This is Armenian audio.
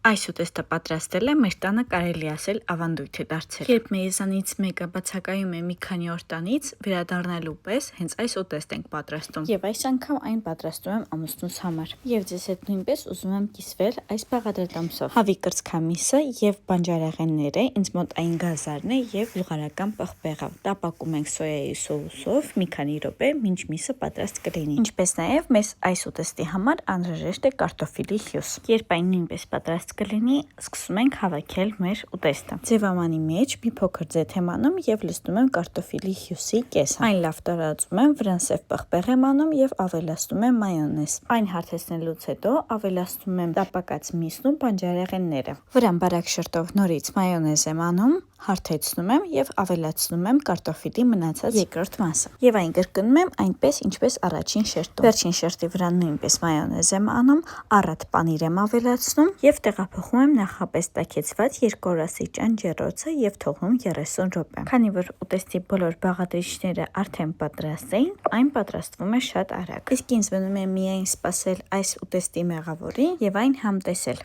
Այս ուտեստը պատրաստելը մեր տանը կարելի ասել ավանդույթ է դարձել։ Երբ մեզանից մեկը բացակայում է մի քանի օր տանից, վերադառնալու պես հենց այս ուտեստ ենք պատրաստում։ Եվ այս անգամ այն պատրաստում եմ ամուսնուս համար։ Եվ ձեզ հետ նույնպես ուզում եմ կիսվել այս բաղադրատամսով։ Հավի կրծքամիսը եւ բանջարեղենները ինձ մոտ այն գազարն է եւ բուլղարական պղպեղը։ Տապակում ենք սոյայի սոուսով մի քանի րոպե, մինչ միսը պատրաստ կլինի։ Ինչպես նաեւ մեզ այս ուտեստի համար անհրաժեշտ է կարտոֆիլի հյութ։ Երբ այն նույնպես պատրաստ կլինի, սկսում ենք հավաքել մեր ուտեստը։ Ձևամանի մեջ մի փոքր ձեթ եմ անում եւ լցնում եմ կարտոֆիլի հյուսի կեսը։ Այն լավ տարածում եմ, վրան սև պղպեղ եմ անում եւ ավելացնում եմ մայոնեզ։ Այն հարթեցնելուց հետո ավելացնում եմ տապակած միսն ու բանջարեղենները։ Վրան բարակ շրտով նորից մայոնեզ եմ անում, հարթեցնում եմ եւ ավելացնում եմ կարտոֆիլի մնացած երկրորդ մասը։ Եվ այն կրկնում եմ այնպես, ինչպես առաջին շերտում։ Վերջին շերտի վրա նույնպես մայոնեզ եմ անում, առատ պանիր եմ ավելացնում եւ տեղափոխում եմ նախապես տաքեցված 200 աստիճան ջեռոցը եւ թողնում 30 րոպե։ Քանի որ ուտեստի բոլոր բաղադրիչները արդեն պատրաստ էին, այն պատրաստվում է շատ արագ։ Իսկ ինձ մնում է միայն սպասել այս ուտեստի մեղավորին եւ այն համտեսել։